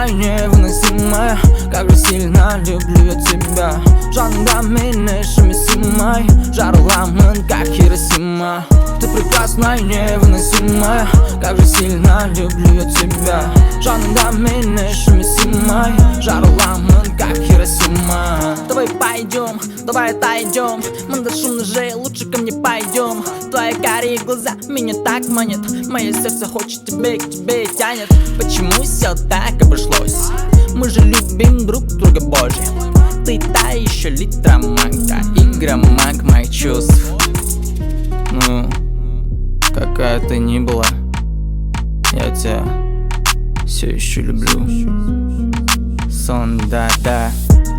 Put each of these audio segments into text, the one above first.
прекрасная, невыносимая. Как же сильно люблю я тебя. Жаныңда мен ішімесімай, жарыламын, как Хиросима. Ты прекрасная, невыносимая. Как же сильно люблю я тебя. Жаныңда мен ішімесімай, жарыламын, как Хиросима. Давай пойдем, давай отойдем. Мында шумно же, лучше ко мне пойдем. Твои карие глаза меня так манят. Мое сердце хочет тебе, к тебе тянет. Почему все так обошлось? Мы же любим друг друга, боже. Ты та еще литроманка, игроманк моих чувств. Ну, какая ты ни была, я тебя все еще люблю. Сон, да.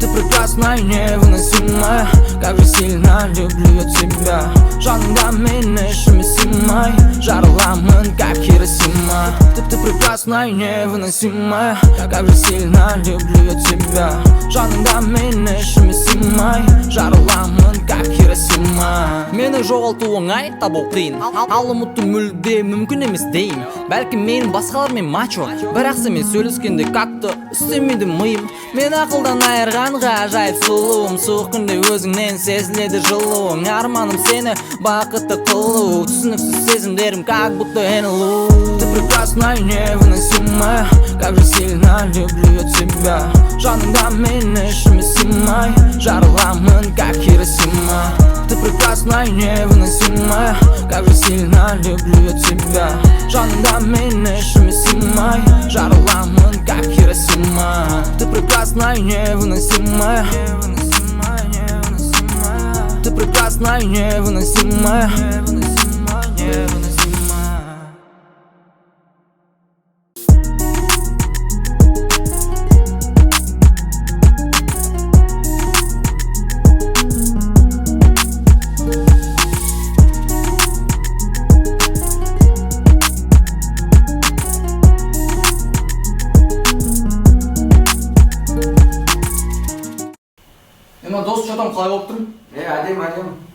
Ты прекрасная, невыносимая. Как же сильно люблю я тебя. Жаныңда мен ішімесімай, жарыламын, как Хиросима. Ты прекрасная, невыносимая. Как же сильно люблю я тебя. Жаныңда мен ішімесімай, жарыламын, как Хиросима. Мені жоғалту оңай, табу қиын. Ал ұмыту мүлде мүмкін емес деймін. Бәлкім менің басқалармен мачо, бірақ сенімен сөйлескенде как-то істемейді миым. Мен ақылдан айырғанға ажайып сұлуым. Суық күнде өзіңнен сезіледі жылуың. Арманым сені бақытты қылу. Түсініксіз сезімдерім как будто НЛО. Ты прекрасная, невыносимая. Как же сильно люблю я тебя. Жаныңда мен ішімесімай, жарыламын, как Хиросима. Ты прекрасная, невыносимая. Как же сильно люблю я тебя. Жаныңда мен ішімесімай, жарыламын, как Хиросима. Ты прекрасная, невыносимая. Ты прекрасная, невыносимая. Дос, что там, қалай болып тұрмын? Әдем.